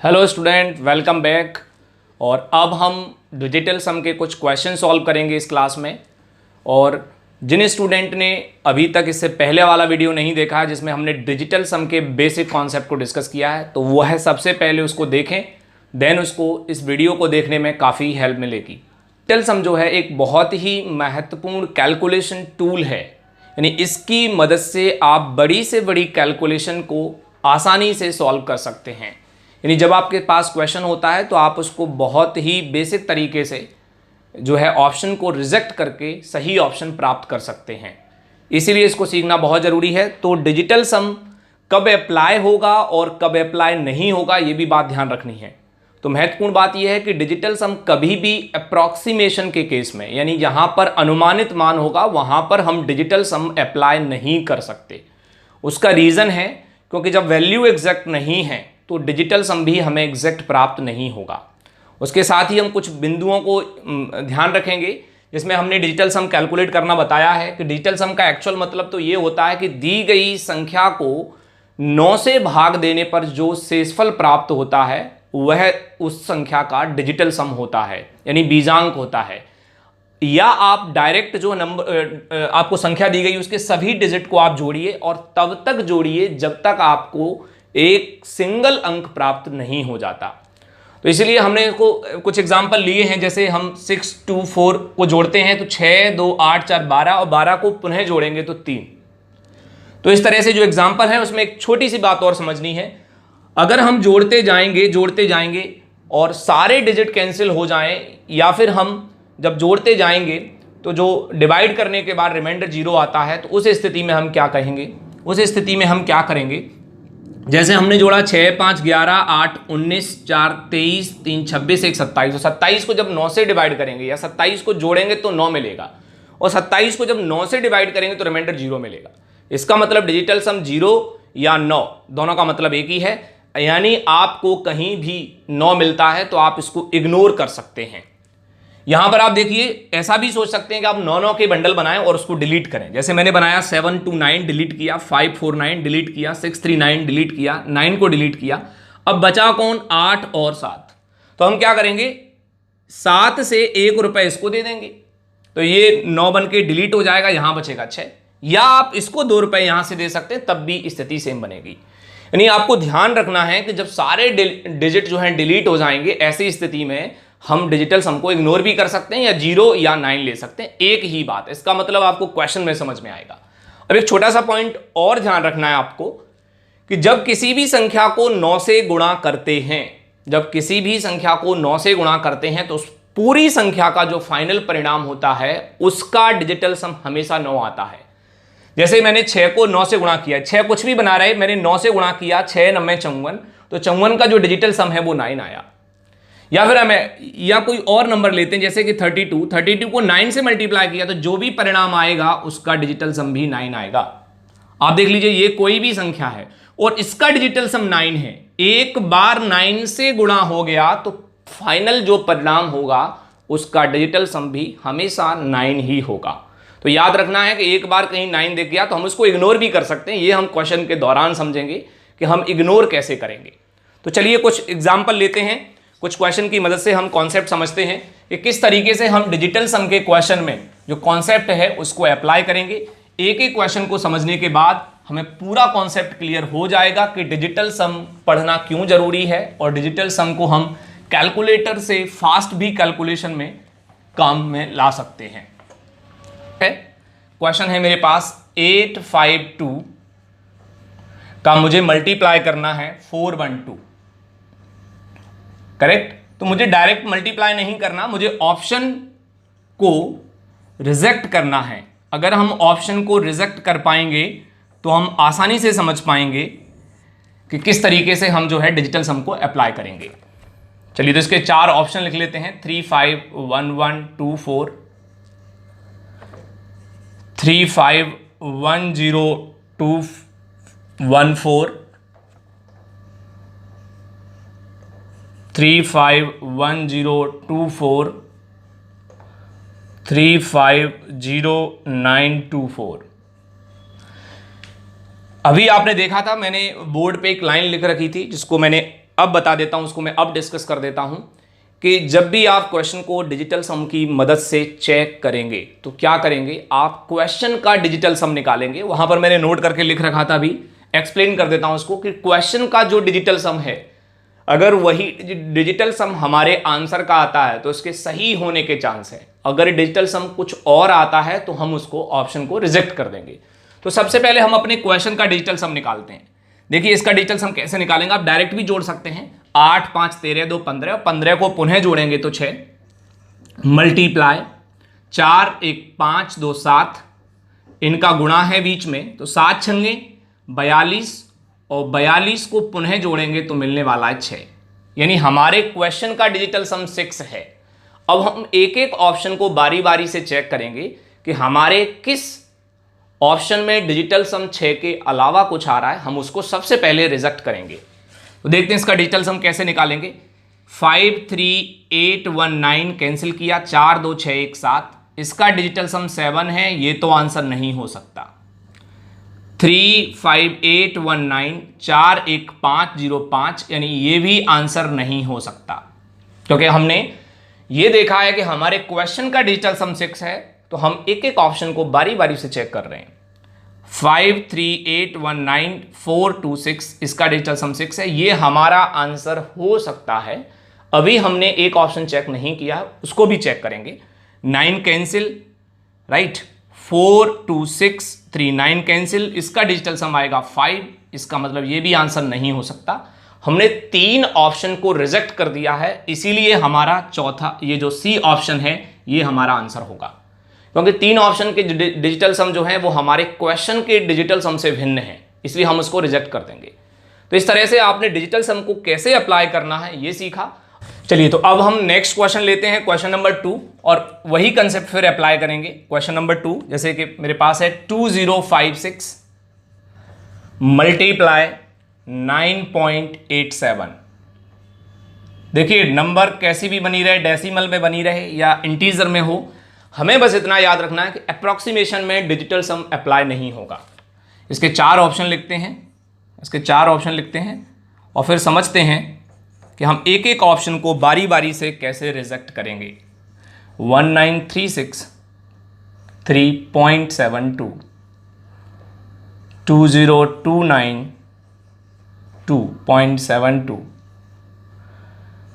Hello student, welcome back. और अब हम डिजिटल सम के कुछ क्वेश्चन सॉल्व करेंगे इस क्लास में। और जिन स्टूडेंट ने अभी तक इससे पहले वाला वीडियो नहीं देखा है जिसमें हमने डिजिटल सम के बेसिक कॉन्सेप्ट को डिस्कस किया है, तो वह सबसे पहले उसको देखें, देन उसको इस वीडियो को देखने में काफ़ी हेल्प मिलेगी। डिजिटल सम जो है एक बहुत ही महत्वपूर्ण कैलकुलेशन टूल है, यानी इसकी मदद से आप बड़ी से बड़ी कैलकुलेशन को आसानी से सॉल्व कर सकते हैं। यानी जब आपके पास क्वेश्चन होता है तो आप उसको बहुत ही बेसिक तरीके से जो है ऑप्शन को रिजेक्ट करके सही ऑप्शन प्राप्त कर सकते हैं। इसीलिए इसको सीखना बहुत ज़रूरी है। तो डिजिटल सम कब अप्लाई होगा और कब अप्लाई नहीं होगा, ये भी बात ध्यान रखनी है। तो महत्वपूर्ण बात यह है कि डिजिटल सम कभी भी अप्रॉक्सीमेशन के केस में, यानी जहां पर अनुमानित मान होगा वहां पर हम डिजिटल सम अप्लाई नहीं कर सकते। उसका रीज़न है क्योंकि जब वैल्यू एग्जैक्ट नहीं है तो डिजिटल सम भी हमें एग्जैक्ट प्राप्त नहीं होगा। उसके साथ ही हम कुछ बिंदुओं को ध्यान रखेंगे जिसमें हमने डिजिटल सम कैलकुलेट करना बताया है कि डिजिटल सम का एक्चुअल मतलब तो ये होता है कि दी गई संख्या को 9 से भाग देने पर जो शेषफल प्राप्त होता है वह उस संख्या का डिजिटल सम होता है, यानी बीजांक होता है। या आप डायरेक्ट जो नंबर आपको संख्या दी गई उसके सभी डिजिट को आप जोड़िए और तब तक जोड़िए जब तक आपको एक सिंगल अंक प्राप्त नहीं हो जाता। तो इसलिए हमने इसको कुछ एग्जांपल लिए हैं, जैसे हम 6 2 4 को जोड़ते हैं तो 6 2 8 4 12 और 12 को पुनः जोड़ेंगे तो 3। तो इस तरह से जो एग्जांपल है उसमें एक छोटी सी बात और समझनी है। अगर हम जोड़ते जाएंगे और सारे डिजिट कैंसिल हो जाएं, या फिर हम जब जोड़ते जाएंगे तो जो डिवाइड करने के बाद रिमाइंडर 0 आता है, तो उस स्थिति में हम क्या कहेंगे, उस स्थिति में हम क्या करेंगे। जैसे हमने जोड़ा 6 5 11 8 19 4 23 3 26 1 27, तो 27 को जब 9 से डिवाइड करेंगे या 27 को जोड़ेंगे तो 9 मिलेगा, और 27 को जब 9 से डिवाइड करेंगे तो रिमाइंडर 0 मिलेगा। इसका मतलब डिजिटल सम 0 या 9 दोनों का मतलब एक ही है। यानी आपको कहीं भी 9 मिलता है तो आप इसको इग्नोर कर सकते हैं। यहां पर आप देखिए, ऐसा भी सोच सकते हैं कि आप 9 9 के बंडल बनाएं और उसको डिलीट करें। जैसे मैंने बनाया 7 2 9 डिलीट किया, 5 4 9 डिलीट किया, 6 3 9 डिलीट किया, 9 को डिलीट किया। अब बचा कौन, 8 और 7। तो हम क्या करेंगे, 7 से 1 रुपए इसको दे देंगे तो ये 9 बन के डिलीट हो जाएगा, यहां बचेगा 6। या आप इसको 2 रुपए यहां से दे सकते हैं, तब भी स्थिति सेम बनेगी। यानी आपको ध्यान रखना है कि जब सारे डिजिट जो हैं डिलीट हो जाएंगे, ऐसी स्थिति में हम डिजिटल सम को इग्नोर भी कर सकते हैं या 0 या 9 ले सकते हैं, एक ही बात। इसका मतलब आपको क्वेश्चन में समझ में आएगा। अब एक छोटा सा पॉइंट और ध्यान रखना है आपको कि जब किसी भी संख्या को 9 से गुणा करते हैं, जब किसी भी संख्या को 9 से गुणा करते हैं तो उस पूरी संख्या का जो फाइनल परिणाम होता है उसका डिजिटल सम हमेशा 9 आता है। जैसे मैंने 6 को 9 से गुणा किया, 6 कुछ भी बना रहे, मैंने 9 से गुणा किया, 6 9 54, तो 54 का जो डिजिटल सम है वो 9 आया। या फिर हमें या कोई और नंबर लेते हैं जैसे कि 32 को 9 से मल्टीप्लाई किया तो जो भी परिणाम आएगा उसका डिजिटल सम भी 9 आएगा। आप देख लीजिए, ये कोई भी संख्या है और इसका डिजिटल सम 9 है। एक बार 9 से गुणा हो गया तो फाइनल जो परिणाम होगा उसका डिजिटल सम भी हमेशा 9 ही होगा। तो याद रखना है कि एक बार कहीं 9 दिख गया तो हम उसको इग्नोर भी कर सकते हैं। ये हम क्वेश्चन के दौरान समझेंगे कि हम इग्नोर कैसे करेंगे। तो चलिए कुछ एग्जाम्पल लेते हैं, कुछ क्वेश्चन की मदद से हम कॉन्सेप्ट समझते हैं कि किस तरीके से हम डिजिटल सम के क्वेश्चन में जो कॉन्सेप्ट है उसको अप्लाई करेंगे। एक एक क्वेश्चन को समझने के बाद हमें पूरा कॉन्सेप्ट क्लियर हो जाएगा कि डिजिटल सम पढ़ना क्यों जरूरी है और डिजिटल सम को हम कैलकुलेटर से फास्ट भी कैलकुलेशन में काम में ला सकते हैं। क्वेश्चन है मेरे पास 852 का मुझे मल्टीप्लाई करना है 412, करेक्ट। तो मुझे डायरेक्ट मल्टीप्लाई नहीं करना, मुझे ऑप्शन को रिजेक्ट करना है। अगर हम ऑप्शन को रिजेक्ट कर पाएंगे तो हम आसानी से समझ पाएंगे कि किस तरीके से हम जो है डिजिटल सम को अप्लाई करेंगे। चलिए तो इसके 4 ऑप्शन लिख लेते हैं, 3 5 1 1 2 4, 3 5 1 0 2 1 4, 3 5 1 0 2 4, 3 5 0 9 2 4। अभी आपने देखा था मैंने बोर्ड पे एक लाइन लिख रखी थी जिसको मैंने अब बता देता हूं, उसको मैं अब डिस्कस कर देता हूं कि जब भी आप क्वेश्चन को डिजिटल सम की मदद से चेक करेंगे तो क्या करेंगे, आप क्वेश्चन का डिजिटल सम निकालेंगे। वहां पर मैंने नोट करके लिख रखा था, अभी एक्सप्लेन कर देता हूं उसको कि क्वेश्चन का जो डिजिटल सम है, अगर वही डिजिटल सम हमारे आंसर का आता है तो उसके सही होने के चांस है। अगर डिजिटल सम कुछ और आता है तो हम उसको ऑप्शन को रिजेक्ट कर देंगे। तो सबसे पहले हम अपने क्वेश्चन का डिजिटल सम निकालते हैं। देखिए इसका डिजिटल सम कैसे निकालेंगे, आप डायरेक्ट भी जोड़ सकते हैं। 8 5 13 2 15 और 15 को पुनः जोड़ेंगे तो 6 मल्टीप्लाई 4 1 5 2 7, इनका गुणा है बीच में तो 7 छंगे 42 और 42 को पुनः जोड़ेंगे तो मिलने वाला है 6। यानी हमारे क्वेश्चन का डिजिटल सम 6 है। अब हम एक एक ऑप्शन को बारी बारी से चेक करेंगे कि हमारे किस ऑप्शन में डिजिटल सम 6 के अलावा कुछ आ रहा है, हम उसको सबसे पहले रिजेक्ट करेंगे। तो देखते हैं इसका डिजिटल सम कैसे निकालेंगे। 5 3 8 1 9 कैंसिल किया, 4 2 6 1 7, इसका डिजिटल सम 7 है, ये तो आंसर नहीं हो सकता। 3 5 8 1 9 4 1 5 0 5, यानी ये भी आंसर नहीं हो सकता, क्योंकि हमने ये देखा है कि हमारे क्वेश्चन का डिजिटल सम 6 है। तो हम एक एक ऑप्शन को बारी बारी से चेक कर रहे हैं। 5 3 8 1 9 4 2 6, इसका डिजिटल सम 6 है, ये हमारा आंसर हो सकता है। अभी हमने एक ऑप्शन चेक नहीं किया, उसको भी चेक करेंगे। 9 कैंसिल, राइट, 4 2 6 3 9 कैंसिल, इसका डिजिटल सम आएगा 5, इसका मतलब ये भी आंसर नहीं हो सकता। हमने 3 ऑप्शन को रिजेक्ट कर दिया है, इसीलिए हमारा चौथा ये जो सी ऑप्शन है ये हमारा आंसर होगा, क्योंकि 3 ऑप्शन के डिजिटल सम जो है वो हमारे क्वेश्चन के डिजिटल सम से भिन्न है, इसलिए हम उसको रिजेक्ट कर देंगे। तो इस तरह से आपने डिजिटल सम को कैसे अप्लाई करना है ये सीखा। चलिए तो अब हम नेक्स्ट क्वेश्चन लेते हैं, क्वेश्चन नंबर 2, और वही कंसेप्ट फिर अप्लाई करेंगे। क्वेश्चन नंबर 2, जैसे कि मेरे पास है 2056 मल्टीप्लाई 9.87। देखिए नंबर कैसी भी बनी रहे, डेसिमल में बनी रहे या इंटीजर में हो, हमें बस इतना याद रखना है कि अप्रॉक्सीमेशन में डिजिटल सम अप्लाई नहीं होगा। इसके 4 ऑप्शन लिखते हैं, और फिर समझते हैं कि हम एक एक ऑप्शन को बारी बारी से कैसे रिजेक्ट करेंगे। 1936 3.72, 2029 2.72,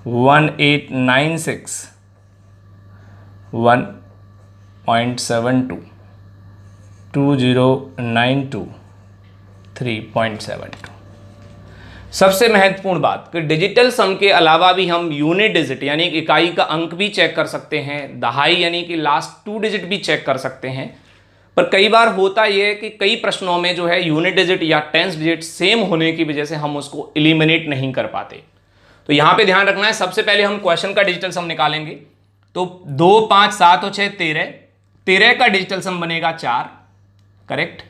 1896 1.72, 2092 3.72। सबसे महत्वपूर्ण बात कि डिजिटल सम के अलावा भी हम यूनिट डिजिट यानी इकाई का अंक भी चेक कर सकते हैं, दहाई यानी कि लास्ट 2 डिजिट भी चेक कर सकते हैं। पर कई बार होता यह है कि कई प्रश्नों में जो है यूनिट डिजिट या टेंस डिजिट सेम होने की वजह से हम उसको एलिमिनेट नहीं कर पाते। तो यहां पे ध्यान रखना है, सबसे पहले हम क्वेश्चन का डिजिटल सम निकालेंगे। तो 2 5 7 और 6 13 का डिजिटल सम बनेगा 4, करेक्ट।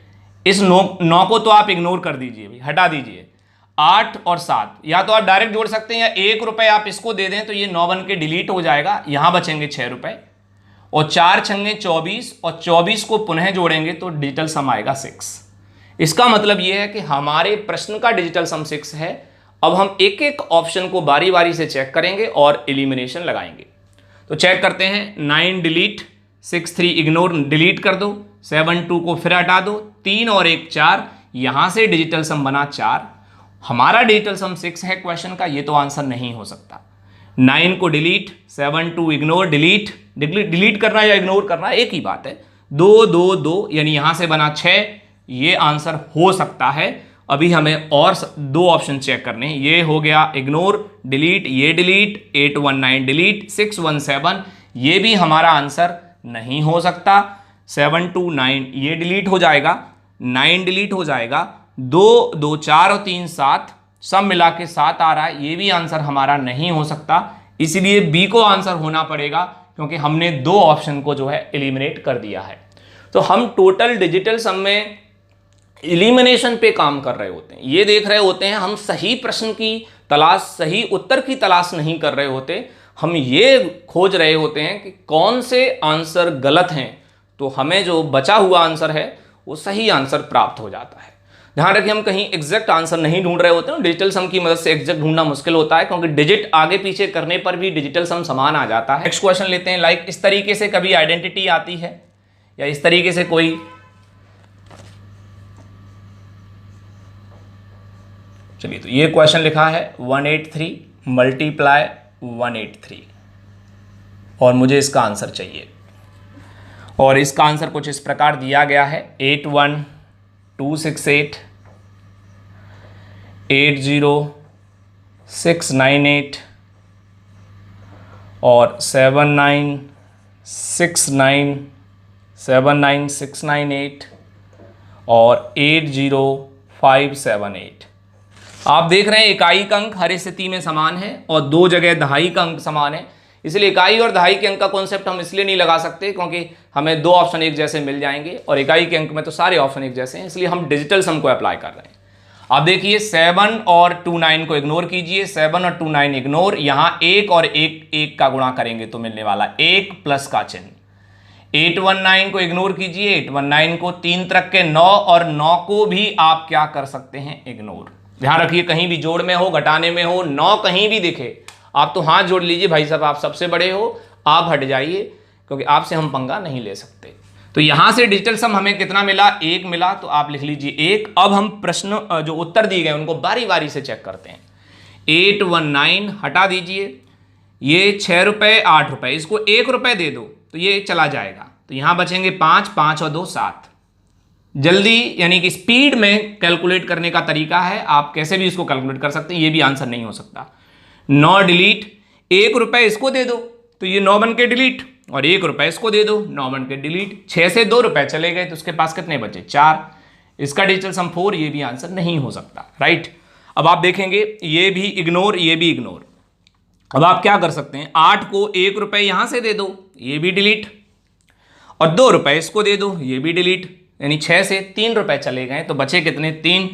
इस 9 को तो आप इग्नोर कर दीजिए, भाई हटा दीजिए। 8 और 7 या तो आप डायरेक्ट जोड़ सकते हैं या 1 रुपए आप इसको दे दें तो ये 9 बन के डिलीट हो जाएगा, यहां बचेंगे 6 रुपए। और 4 छंगे 24 और 24 को पुनः जोड़ेंगे तो डिजिटल सम आएगा 6। इसका मतलब यह है कि हमारे प्रश्न का डिजिटल सम 6 है। अब हम एक एक ऑप्शन को बारी बारी से चेक करेंगे और एलिमिनेशन लगाएंगे। तो चेक करते हैं। 9 डिलीट, 6 3 इग्नोर, डिलीट कर दो। 7 2 को फिर हटा दो, 3 और 1 4, यहां से डिजिटल सम बना 4। हमारा डिजिटल सम 6 है क्वेश्चन का, ये तो आंसर नहीं हो सकता। 9 को डिलीट, 7 2 इग्नोर, डिलीट करना या इग्नोर करना एक ही बात है। 2 2 2 यानी यहां से बना 6, ये आंसर हो सकता है। अभी हमें और 2 ऑप्शन चेक करने हैं। ये हो गया इग्नोर, डिलीट, ये डिलीट, 819 डिलीट, 617, ये भी हमारा आंसर नहीं हो सकता। 7 2 9 ये डिलीट हो जाएगा, 9 डिलीट हो जाएगा। 2 2 4 और 3 7, सब मिला के 7 आ रहा है, ये भी आंसर हमारा नहीं हो सकता। इसीलिए बी को आंसर होना पड़ेगा, क्योंकि हमने 2 ऑप्शन को जो है एलिमिनेट कर दिया है। तो हम टोटल डिजिटल सम में एलिमिनेशन पे काम कर रहे होते हैं, ये देख रहे होते हैं, हम सही प्रश्न की तलाश, सही उत्तर की तलाश नहीं कर रहे होते, हम ये खोज रहे होते हैं कि कौन से आंसर गलत हैं, तो हमें जो बचा हुआ आंसर है वो सही आंसर प्राप्त हो जाता है। ध्यान रखिए हम कहीं एग्जैक्ट आंसर नहीं ढूंढ रहे होते हैं। डिजिटल सम की मदद से एग्जैक्ट ढूंढना मुश्किल होता है क्योंकि डिजिट आगे पीछे करने पर भी डिजिटल सम समान आ जाता है। नेक्स्ट क्वेश्चन लेते हैं। लाइक इस तरीके से कभी आइडेंटिटी आती है या इस तरीके से कोई, चलिए तो ये क्वेश्चन लिखा है 183 मल्टीप्लाई 183 और मुझे इसका आंसर चाहिए। और इसका आंसर कुछ इस प्रकार दिया गया है 81268 80698 और 79698 और 80578। आप देख रहे हैं इकाई का अंक हर स्थिति में समान है और दो जगह दहाई का अंक समान है, इसलिए इकाई और दहाई के अंक का कॉन्सेप्ट हम इसलिए नहीं लगा सकते क्योंकि हमें दो ऑप्शन एक जैसे मिल जाएंगे और इकाई के अंक में तो सारे ऑप्शन एक जैसे हैं, इसलिए हम डिजिटल सम को अप्लाई कर रहे हैं। आप देखिए 7 और 29 को इग्नोर कीजिए, 7 और 29 इग्नोर, यहां 1 और 1 का गुणा करेंगे तो मिलने वाला 1 प्लस का चिन्ह। 819 को इग्नोर कीजिए, 819 को 3 तरक के 9 और 9 को भी आप क्या कर सकते हैं, इग्नोर। ध्यान रखिए कहीं भी जोड़ में हो, घटाने में हो, 9 कहीं भी दिखे आप तो हाथ जोड़ लीजिए, भाई साहब आप सबसे बड़े हो, आप हट जाइए क्योंकि आपसे हम पंगा नहीं ले सकते। तो यहां से डिजिटल सम हमें कितना मिला, 1 मिला, तो आप लिख लीजिए 1। अब हम प्रश्न जो उत्तर दिए गए उनको बारी बारी से चेक करते हैं। 819 हटा दीजिए, ये 6 रुपये 8 रुपये, इसको 1 रुपये दे दो तो ये चला जाएगा, तो यहां बचेंगे 5, 5 और 2 7। जल्दी यानी कि स्पीड में कैलकुलेट करने का तरीका है, आप कैसे भी इसको कैलकुलेट कर सकते हैं, ये भी आंसर नहीं हो सकता। 9 डिलीट, 1 रुपये इसको दे दो तो ये 9 बन के डिलीट, और 1 रुपये इसको दे दो, 9 बन के डिलीट। 6 से 2 रुपये चले गए तो उसके पास कितने बचे, 4। इसका डिजिटल सम 4, ये भी आंसर नहीं हो सकता, राइट। अब आप देखेंगे ये भी इग्नोर, ये भी इग्नोर। अब आप क्या कर सकते हैं, 8 को 1 रुपये यहां से दे दो, ये भी डिलीट, और 2 रुपये इसको दे दो, ये भी डिलीट, यानी 6 से 3 रुपये चले गए तो बचे कितने, 3,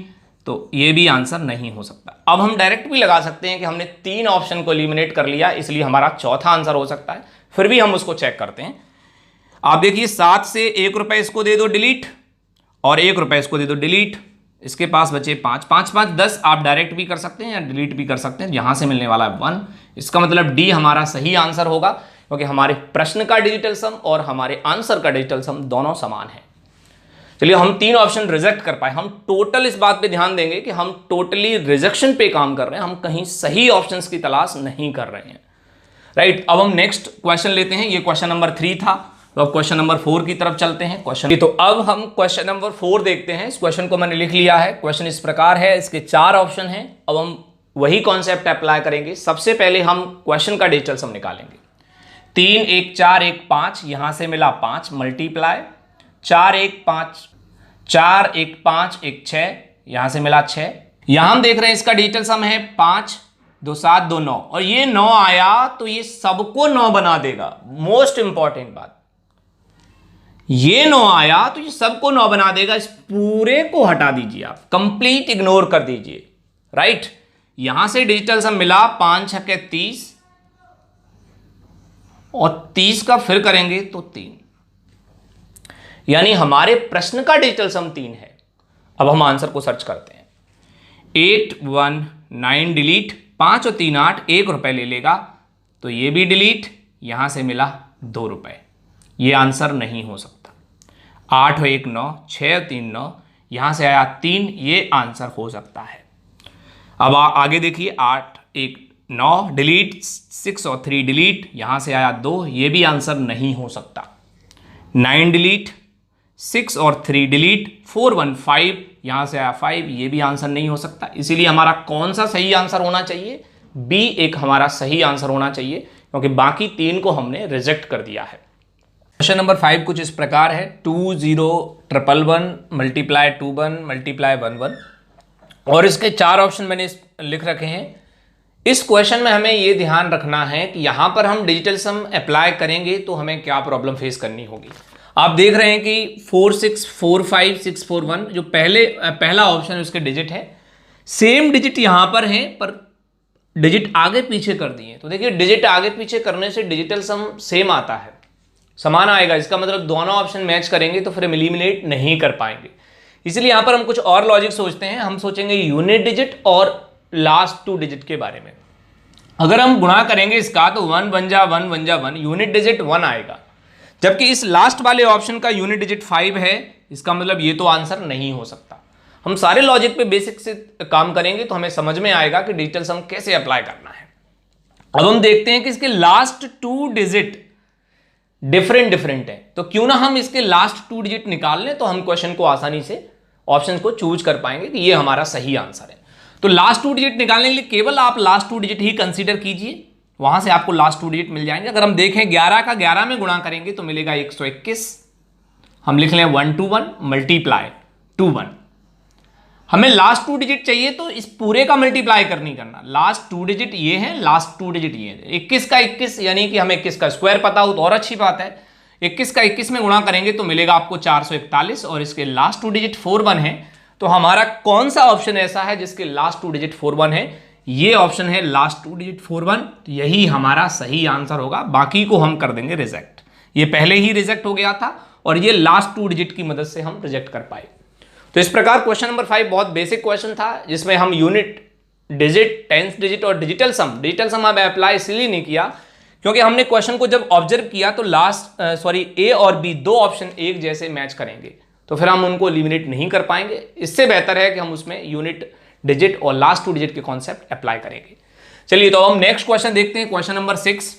तो ये भी आंसर नहीं हो सकता। अब हम डायरेक्ट भी लगा सकते हैं कि हमने 3 ऑप्शन को एलिमिनेट कर लिया, इसलिए हमारा चौथा आंसर हो सकता है, फिर भी हम उसको चेक करते हैं। आप देखिए 7 से 1 रुपये इसको दे दो डिलीट, और 1 रुपये इसको दे दो डिलीट, इसके पास बचे 5, 5, 5, 10। आप डायरेक्ट भी कर सकते हैं या डिलीट भी कर सकते हैं, यहां से मिलने वाला है 1। इसका मतलब डी हमारा सही आंसर होगा क्योंकि हमारे प्रश्न का डिजिटल सम और हमारे आंसर का डिजिटल सम दोनों समान है। चलिए हम 3 ऑप्शन रिजेक्ट कर पाए, हम टोटल इस बात पे ध्यान देंगे कि हम टोटली रिजेक्शन पे काम कर रहे हैं, हम कहीं सही ऑप्शंस की तलाश नहीं कर रहे हैं, राइट। अब हम नेक्स्ट क्वेश्चन लेते हैं, ये क्वेश्चन नंबर 3 था, तो अब क्वेश्चन नंबर 4 की तरफ चलते हैं। क्वेश्चन तो अब हम क्वेश्चन नंबर 4 देखते हैं। इस क्वेश्चन को मैंने लिख लिया है। क्वेश्चन इस प्रकार है, इसके 4 ऑप्शन हैं। अब हम वही कॉन्सेप्ट अप्लाई करेंगे। सबसे पहले हम क्वेश्चन का डिजिटल सम निकालेंगे। 3 1 4 1 5, यहां से मिला 5 मल्टीप्लाई 4 1 5 4 1 5 1 6, यहां से मिला 6। यहां हम देख रहे हैं इसका डिजिटल सम है 5 2 7 2 9, और ये 9 आया तो ये सबको 9 बना देगा। मोस्ट इंपॉर्टेंट बात, ये 9 आया तो ये सबको 9 बना देगा। इस पूरे को हटा दीजिए, आप कंप्लीट इग्नोर कर दीजिए, राइट। यहां से डिजिटल सम मिला 5 6 के 30, और 30 का फिर करेंगे तो 3, यानी हमारे प्रश्न का डिजिटल सम 3 है। अब हम आंसर को सर्च करते हैं। 819 डिलीट, 5 और 3 8, 1 रुपये ले लेगा तो ये भी डिलीट, यहां से मिला 2 रुपये, ये आंसर नहीं हो सकता। 8 और 1 9, 6 और 3 9, यहां से आया 3, ये आंसर हो सकता है। अब आगे देखिए 8 1 9 डिलीट, 6 और 3 डिलीट, यहां से आया 2, ये भी आंसर नहीं हो सकता। 9 डिलीट, 6 और 3 डिलीट, 4 1 5, यहां से आया 5, ये भी आंसर नहीं हो सकता। इसीलिए हमारा कौन सा सही आंसर होना चाहिए, बी एक हमारा सही आंसर होना चाहिए, क्योंकि बाकी 3 को हमने रिजेक्ट कर दिया है। क्वेश्चन नंबर 5 कुछ इस प्रकार है। 2 0 1 1 मल्टीप्लाई 2 1 मल्टीप्लाई 1 1, और इसके 4 ऑप्शन मैंने लिख रखे हैं। इस क्वेश्चन में हमें ये ध्यान रखना है कि यहां पर हम डिजिटल सम अप्लाई करेंगे तो हमें क्या प्रॉब्लम फेस करनी होगी। आप देख रहे हैं कि 4 6 4 5 6 4 1 जो पहला ऑप्शन है उसके डिजिट है, सेम डिजिट यहां पर है पर डिजिट आगे पीछे कर दिए। तो देखिए डिजिट आगे पीछे करने से डिजिटल सम सेम आता है, समान आएगा। इसका मतलब दोनों ऑप्शन मैच करेंगे तो फिर हम एलिमिनेट नहीं कर पाएंगे। इसलिए यहां पर हम कुछ और लॉजिक सोचते हैं। हम सोचेंगे यूनिट डिजिट और लास्ट 2 डिजिट के बारे में। अगर हम गुणा करेंगे इसका तो 1 1 जा 1 1 जा 1, यूनिट डिजिट 1 आएगा, जबकि इस लास्ट वाले ऑप्शन का यूनिट डिजिट 5 है। इसका मतलब ये तो आंसर नहीं हो सकता। हम सारे लॉजिक पे बेसिक से काम करेंगे तो हमें समझ में आएगा कि डिजिटल सम कैसे अप्लाई करना है। अब हम देखते हैं कि इसके लास्ट 2 डिजिट डिफरेंट है, तो क्यों ना हम इसके लास्ट 2 डिजिट निकाल लें, तो हम क्वेश्चन को आसानी से ऑप्शन को चूज कर पाएंगे कि ये हमारा सही आंसर है। तो लास्ट 2 डिजिट निकालने के लिए केवल आप लास्ट 2 डिजिट ही कंसीडर कीजिए, वहां से आपको लास्ट 2 डिजिट मिल जाएंगे। अगर हम देखें 11 का 11 में गुणा करेंगे तो मिलेगा 121। हम लिख लें 1 2 1 मल्टीप्लाई 2 1। हमें लास्ट 2 डिजिट चाहिए तो इस पूरे का मल्टीप्लाई नहीं करना। लास्ट 2 डिजिट ये है, लास्ट 2 डिजिट ये है। 21 का 21 यानी कि हमें 21 का स्क्वायर पता हो तो और अच्छी बात है। 21 का 21 में गुणा करेंगे तो मिलेगा आपको 441 और इसके लास्ट 2 डिजिट 4 1 है। तो हमारा कौन सा ऑप्शन ऐसा है जिसके लास्ट 2 डिजिट 4 1 है? ये ऑप्शन है लास्ट 2 डिजिट 4 1। तो यही हमारा सही आंसर होगा, बाकी को हम कर देंगे रिजेक्ट। ये पहले ही रिजेक्ट हो गया था और ये लास्ट 2 डिजिट की मदद से हम रिजेक्ट कर पाए। तो इस प्रकार क्वेश्चन नंबर 5 बहुत बेसिक क्वेश्चन था, जिसमें हम यूनिट डिजिट, टेंस डिजिट और डिजिटल सम अब अप्लाई इसलिए नहीं किया क्योंकि हमने क्वेश्चन को जब ऑब्जर्व किया तो ए और बी दो ऑप्शन एक जैसे मैच करेंगे, तो फिर हम उनको एलिमिनेट नहीं कर पाएंगे। इससे बेहतर है कि हम उसमें यूनिट डिजिट और लास्ट 2 डिजिट के कॉन्सेप्ट अप्लाई करेंगे। चलिए तो हम नेक्स्ट क्वेश्चन देखते हैं, क्वेश्चन नंबर 6।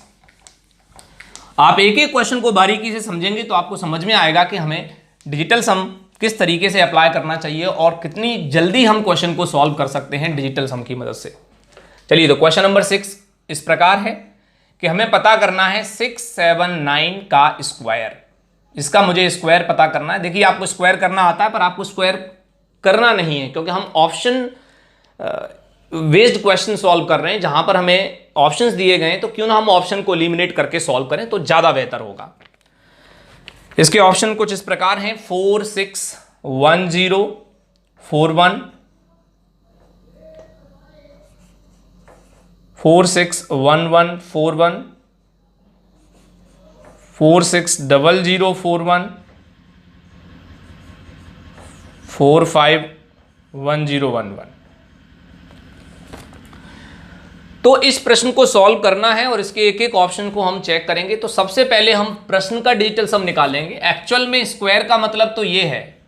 आप एक एक क्वेश्चन को बारीकी से समझेंगे तो आपको समझ में आएगा कि हमें डिजिटल सम किस तरीके से अप्लाई करना चाहिए और कितनी जल्दी हम क्वेश्चन को सॉल्व कर सकते हैं डिजिटल सम की मदद से। चलिए तो क्वेश्चन नंबर 6 इस प्रकार है कि हमें पता करना है 679 का स्क्वायर। इसका मुझे स्क्वायर पता करना है। देखिए आपको स्क्वायर करना आता है पर आपको स्क्वायर करना नहीं है, क्योंकि हम ऑप्शन बेस्ड क्वेश्चन सॉल्व कर रहे हैं जहां पर हमें ऑप्शंस दिए गए हैं, तो क्यों ना हम ऑप्शन को एलिमिनेट करके सॉल्व करें तो ज्यादा बेहतर होगा। इसके ऑप्शन कुछ इस प्रकार हैं 4 6 1 0 4 1, 4 6 1 1 4 1, 4 6 0 0 4 1, 4 5 1 0 1 1। तो इस प्रश्न को सॉल्व करना है और इसके एक एक ऑप्शन को हम चेक करेंगे। तो सबसे पहले हम प्रश्न का डिजिटल सम निकालेंगे। एक्चुअल में स्क्वायर का मतलब तो ये है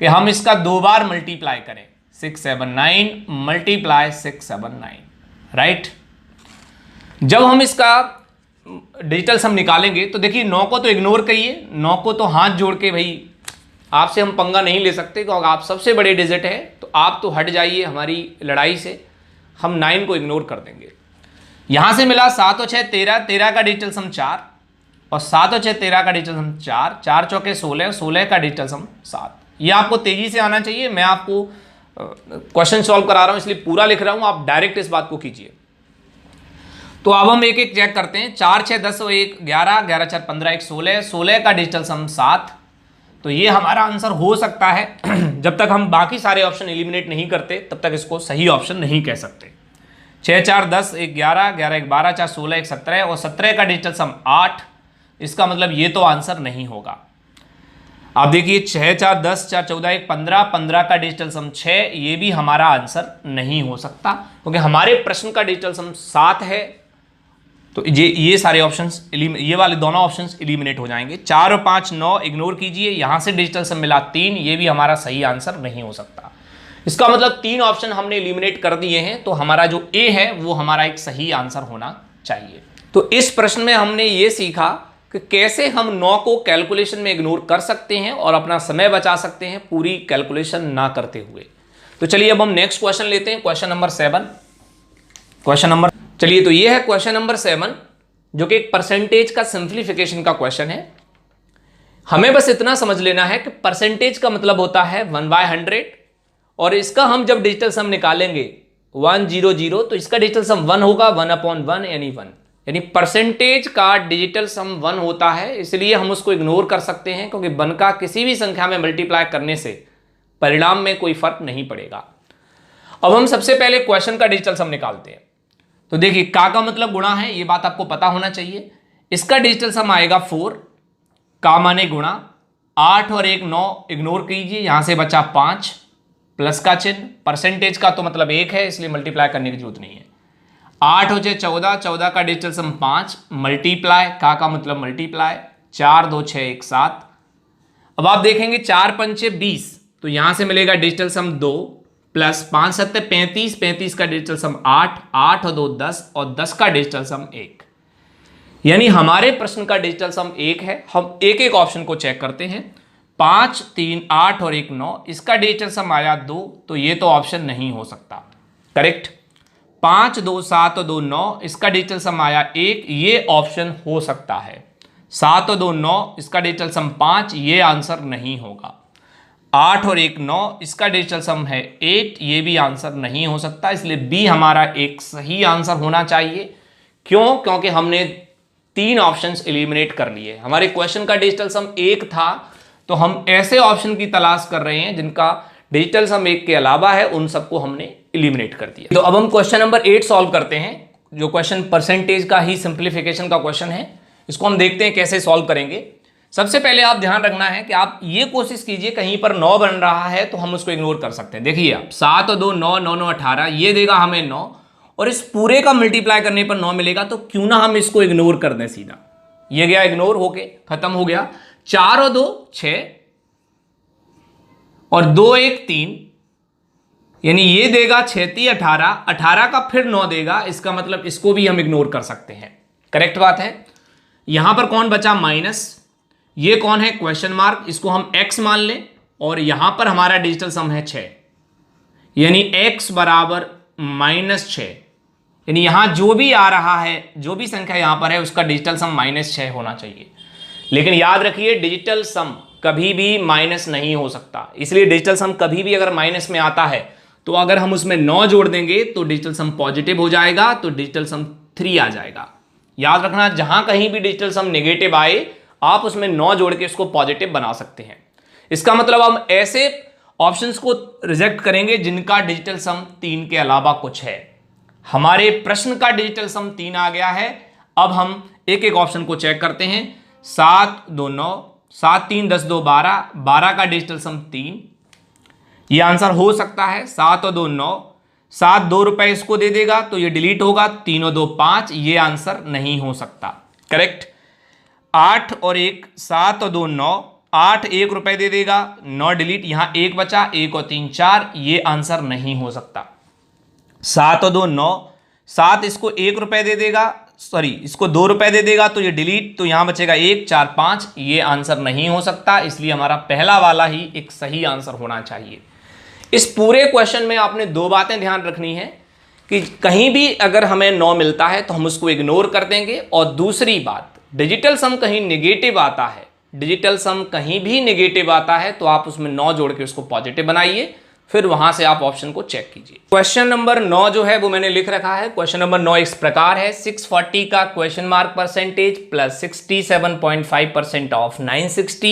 कि हम इसका 2 बार मल्टीप्लाई करें, 679 मल्टीप्लाई 679, राइट। जब हम इसका डिजिटल सम निकालेंगे तो देखिए 9 को तो इग्नोर करिए, 9 को तो हाथ जोड़ के भाई आपसे हम पंगा नहीं ले सकते क्योंकि आप सबसे बड़े डिजिट है, तो आप तो हट जाइए हमारी लड़ाई से। हम 9 को इग्नोर कर देंगे। यहां से मिला 7 और 6 13, 13 का डिजिटल सम 4 और 7 और 6 13 का डिजिटल सम 4, 4 चौके 16, 16 का डिजिटल सम 7। ये आपको तेजी से आना चाहिए। मैं आपको क्वेश्चन सॉल्व करा रहा हूं इसलिए पूरा लिख रहा हूं, आप डायरेक्ट इस बात को कीजिए। तो अब हम एक एक चेक करते हैं। 4 6 10 और 1 11, 11 4 15 1 16, 16 का डिजिटल सम 7। तो ये हमारा आंसर हो सकता है। जब तक हम बाकी सारे ऑप्शन एलिमिनेट नहीं करते तब तक इसको सही ऑप्शन नहीं कह सकते। 6 4 10 1 11, 11 1 12, 4 16 1 17 और 17 का डिजिटल सम 8। इसका मतलब ये तो आंसर नहीं होगा। आप देखिए 6 4 10 4 14 1 15, 15 का डिजिटल सम 6, ये भी हमारा आंसर नहीं हो सकता क्योंकि हमारे प्रश्न का डिजिटल सम 7 है। तो ये सारे ऑप्शंस, ये वाले दोनों ऑप्शंस एलिमिनेट हो जाएंगे। 4 और 5 9 इग्नोर कीजिए, यहां से डिजिटल सम मिला 3, ये भी हमारा सही आंसर नहीं हो सकता। इसका मतलब 3 ऑप्शन हमने एलिमिनेट कर दिए हैं, तो हमारा जो ए है वो हमारा एक सही आंसर होना चाहिए। तो इस प्रश्न में हमने ये सीखा कि कैसे हम 9 को कैलकुलेशन में इग्नोर कर सकते हैं और अपना समय बचा सकते हैं पूरी कैलकुलेशन ना करते हुए। तो चलिए अब हम नेक्स्ट क्वेश्चन लेते हैं, क्वेश्चन नंबर 7। चलिए तो ये है क्वेश्चन नंबर 7, जो कि एक परसेंटेज का सिंप्लीफिकेशन का क्वेश्चन है। हमें बस इतना समझ लेना है कि परसेंटेज का मतलब होता है 1/100 और इसका हम जब डिजिटल सम निकालेंगे 100 तो इसका डिजिटल सम 1 होगा, 1/1 यानी 1, यानी परसेंटेज का डिजिटल सम 1 होता है। इसलिए हम उसको इग्नोर कर सकते हैं क्योंकि 1 का किसी भी संख्या में मल्टीप्लाई करने से परिणाम में कोई फर्क नहीं पड़ेगा। अब हम सबसे पहले क्वेश्चन का डिजिटल सम निकालते हैं। तो देखिए का मतलब गुणा है, ये बात आपको पता होना चाहिए। इसका डिजिटल सम आएगा 4, का माने गुणा 8 और 1 9 इग्नोर कीजिए, यहां से बचा 5, प्लस का चिन्ह, परसेंटेज का तो मतलब 1 है इसलिए मल्टीप्लाई करने की जरूरत नहीं है। 8 हो जाए 14, 14 का डिजिटल सम 5, मल्टीप्लाई का मतलब मल्टीप्लाई, 4 2 6 1 7। अब आप देखेंगे 4 पंचे 20, तो यहां से मिलेगा डिजिटल सम 2 प्लस 5 7 35, 35 का डिजिटल सम 8, 8 और 2 10 और 10 का डिजिटल सम 1। यानी हमारे प्रश्न का डिजिटल सम 1 है। हम एक एक ऑप्शन को चेक करते हैं। 5 3 8 और 1 9, इसका डिजिटल सम आया 2, तो ये तो ऑप्शन नहीं हो सकता। करेक्ट। 5 2 7 और 2 9, इसका डिजिटल सम आया 1, ये ऑप्शन हो सकता है। 7 और 2 9, इसका डिजिटल सम 5, ये आंसर नहीं होगा। 8 और 1 9, इसका डिजिटल सम है 8, ये भी आंसर नहीं हो सकता। इसलिए बी हमारा एक सही आंसर होना चाहिए। क्यों? क्योंकि हमने 3 ऑप्शंस एलिमिनेट कर लिए। हमारे क्वेश्चन का डिजिटल सम 1 था, तो हम ऐसे ऑप्शन की तलाश कर रहे हैं जिनका डिजिटल सम 1 के अलावा है, उन सबको हमने एलिमिनेट कर दिया। तो अब हम क्वेश्चन नंबर 8 सॉल्व करते हैं, जो क्वेश्चन परसेंटेज का ही सिंप्लीफिकेशन का क्वेश्चन है। इसको हम देखते हैं कैसे सॉल्व करेंगे। सबसे पहले आप ध्यान रखना है कि आप ये कोशिश कीजिए, कहीं पर 9 बन रहा है तो हम उसको इग्नोर कर सकते हैं। देखिए आप 7 और 2 9 9 9 18, ये देगा हमें 9, और इस पूरे का मल्टीप्लाई करने पर 9 मिलेगा, तो क्यों ना हम इसको इग्नोर कर दें सीधा। ये गया इग्नोर होके, खत्म हो गया। 4 और 2 6 और 2 1 3, यानी ये देगा 6 3 18, 18 का फिर 9 देगा, इसका मतलब इसको भी हम इग्नोर कर सकते हैं। करेक्ट बात है। यहां पर कौन बचा? माइनस। ये कौन है? Question mark. इसको हम x मान लें, और यहां पर हमारा डिजिटल सम है 6, यानी x बराबर -6। यानी यहां जो भी आ रहा है, जो भी संख्या यहां पर है, उसका डिजिटल सम -6 होना चाहिए। लेकिन याद रखिए, डिजिटल सम कभी भी माइनस नहीं हो सकता। इसलिए डिजिटल सम कभी भी अगर माइनस में आता है, तो अगर हम उसमें 9 जोड़ देंगे तो डिजिटल सम पॉजिटिव हो जाएगा, तो डिजिटल सम 3 आ जाएगा। याद रखना, जहां कहीं भी डिजिटल सम नेगेटिव आए, आप उसमें 9 जोड़ के उसको पॉजिटिव बना सकते हैं। इसका मतलब हम ऐसे ऑप्शंस को रिजेक्ट करेंगे जिनका डिजिटल सम 3 के अलावा कुछ है। हमारे प्रश्न का डिजिटल सम 3 आ गया है। अब हम एक एक ऑप्शन को चेक करते हैं। 7 2 9, 7 3 10 2 12, 12 का डिजिटल सम 3, ये आंसर हो सकता है। 7 और 2 9, 7 2 रुपए इसको दे देगा, तो ये डिलीट होगा। 3 और 2 5, ये आंसर नहीं हो सकता। करेक्ट। 8 और 1 7 और 2 9, 8 1 रुपए दे देगा, 9 डिलीट, यहां 1 बचा, 1 और 3 4, ये आंसर नहीं हो सकता। 7 और 2 9, 7 इसको 1 रुपए दे देगा, सॉरी इसको 2 रुपए दे देगा, तो ये डिलीट, तो यहां बचेगा 1 4 5, ये आंसर नहीं हो सकता। इसलिए हमारा पहला वाला ही एक सही आंसर होना चाहिए। इस पूरे क्वेश्चन में आपने 2 बातें ध्यान रखनी है कि कहीं भी अगर हमें 9 मिलता है तो हम उसको इग्नोर कर देंगे, और दूसरी बात, डिजिटल सम कहीं नेगेटिव आता है, डिजिटल सम कहीं भी नेगेटिव आता है, तो आप उसमें 9 जोड़ के उसको पॉजिटिव बनाइए, फिर वहां से आप ऑप्शन को चेक कीजिए। क्वेश्चन नंबर 9 जो है वो मैंने लिख रखा है। क्वेश्चन नंबर 9 इस प्रकार है। 640 का question mark percentage plus 67.5% of 960,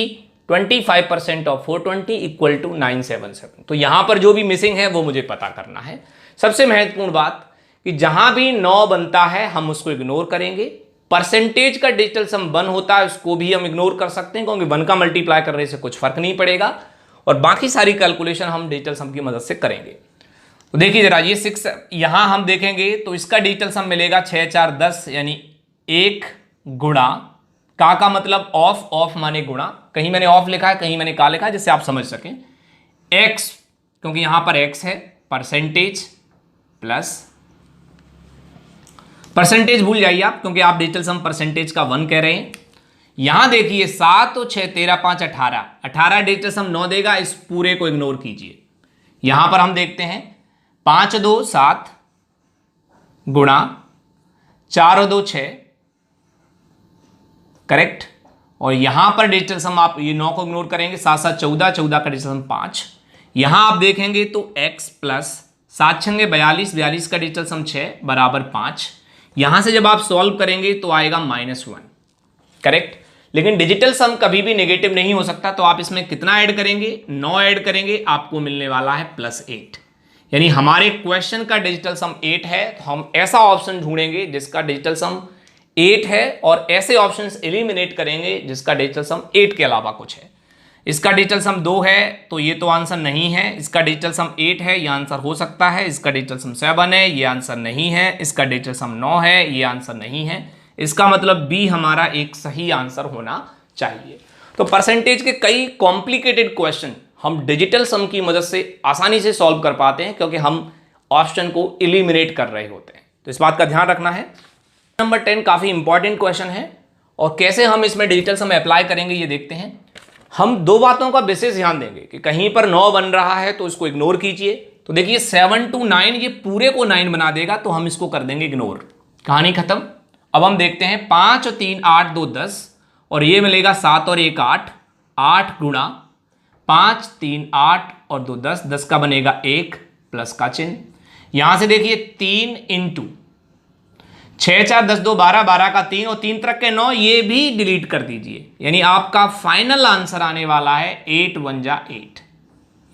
25% of 420 equal to 977। तो यहां पर जो भी मिसिंग है वो मुझे पता करना है। सबसे महत्वपूर्ण बात कि जहां भी 9 बनता है हम उसको इग्नोर करेंगे। परसेंटेज का डिजिटल सम 1 होता है, उसको भी हम इग्नोर कर सकते हैं, क्योंकि 1 का मल्टीप्लाई करने से कुछ फर्क नहीं पड़ेगा, और बाकी सारी कैलकुलेशन हम डिजिटल सम की मदद से करेंगे। तो देखिए जरा, ये 6 यहां हम देखेंगे तो इसका डिजिटल सम मिलेगा 6 4 10, यानी 1 गुणा का मतलब ऑफ, ऑफ माने गुणा, कहीं मैंने ऑफ लिखा है, कहीं मैंने का लिखा है, जिससे आप समझ सकें। एक्स, क्योंकि यहां पर एक्स है, परसेंटेज प्लस, परसेंटेज भूल जाइए आप, क्योंकि आप डिजिटल सम परसेंटेज का 1 कह रहे हैं। यहां देखिए 7 और 6 13 5 18, 18 डिजिटल सम 9 देगा, इस पूरे को इग्नोर कीजिए। यहां पर हम देखते हैं 5 2 7 गुणा 4 और 2 6, करेक्ट। और यहां पर डिजिटल सम आप ये 9 को इग्नोर करेंगे, 7 7 14, 14 का डिजिटल सम 5। यहां आप देखेंगे तो x प्लस 7 6 42, 42 का डिजिटल सम 6 बराबर 5। यहां से जब आप सॉल्व करेंगे तो आएगा -1, करेक्ट। लेकिन डिजिटल सम कभी भी नेगेटिव नहीं हो सकता, तो आप इसमें कितना ऐड करेंगे? 9 ऐड करेंगे, आपको मिलने वाला है +8। यानी हमारे क्वेश्चन का डिजिटल सम 8 है, तो हम ऐसा ऑप्शन ढूंढेंगे जिसका डिजिटल सम 8 है, और ऐसे ऑप्शंस एलिमिनेट करेंगे जिसका डिजिटल सम 8 के अलावा कुछ है। इसका डिजिटल सम 2 है तो ये तो आंसर नहीं है। इसका डिजिटल सम 8 है, ये आंसर हो सकता है। इसका डिजिटल सम 7 है, ये आंसर नहीं है। इसका डिजिटल सम 9 है, ये आंसर नहीं है। इसका मतलब बी हमारा एक सही आंसर होना चाहिए। तो परसेंटेज के कई कॉम्प्लिकेटेड क्वेश्चन हम डिजिटल सम की मदद से आसानी से सॉल्व कर पाते हैं, क्योंकि हम ऑप्शन को एलिमिनेट कर रहे होते हैं। तो इस बात का ध्यान रखना है। नंबर 10 काफी इंपॉर्टेंट क्वेश्चन है, और कैसे हम इसमें डिजिटल सम अप्लाई करेंगे ये देखते हैं। हम दो बातों का विशेष ध्यान देंगे कि कहीं पर 9 बन रहा है तो इसको इग्नोर कीजिए। तो देखिए 7 to 9 ये पूरे को 9 बना देगा, तो हम इसको कर देंगे इग्नोर, कहानी खत्म। अब हम देखते हैं 5 और 3 8 2 10, और ये मिलेगा 7 और 1 8, 8 गुणा 5 3 8 और 2 10, 10 का बनेगा 1 प्लस का चिन्ह। यहां से देखिए 3 इंटू 6 4 10 2 12, 12 का 3 और 3 तरक के 9, ये भी डिलीट कर दीजिए। यानी आपका फाइनल आंसर आने वाला है 8 1 जा 8,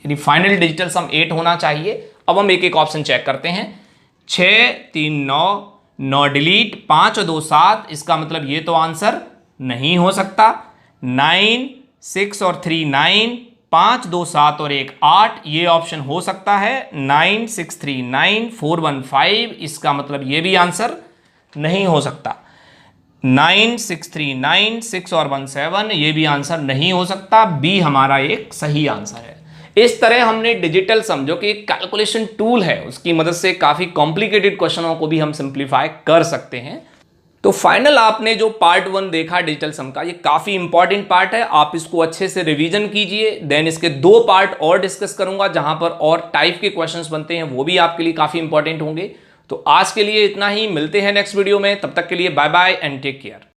यानी फाइनल डिजिटल सम 8 होना चाहिए। अब हम एक एक ऑप्शन चेक करते हैं। 6 3 9, 9 डिलीट, 5 और 2 7, इसका मतलब ये तो आंसर नहीं हो सकता। 9 6 और 3 9, 5 2 7 और 1 8, ये ऑप्शन हो सकता है। 9 6 3 9 4 1 5, इसका मतलब ये भी आंसर नहीं हो सकता। 9 6 3 9 6 और 1 7, ये भी आंसर नहीं हो सकता। बी हमारा एक सही आंसर है। इस तरह हमने डिजिटल सम, जो कि एक कैलकुलेशन टूल है, उसकी मदद से काफी कॉम्प्लिकेटेड क्वेश्चनों को भी हम सिंप्लीफाई कर सकते हैं। तो फाइनल आपने जो पार्ट 1 देखा डिजिटल सम का, ये काफी इंपॉर्टेंट पार्ट है। आप इसको अच्छे से रिवीजन कीजिए। देन इसके 2 पार्ट और डिस्कस करूंगा, जहां पर और टाइप के क्वेश्चंस बनते हैं, वो भी आपके लिए काफी इंपॉर्टेंट होंगे। तो आज के लिए इतना ही, मिलते हैं नेक्स्ट वीडियो में। तब तक के लिए bye bye and take care.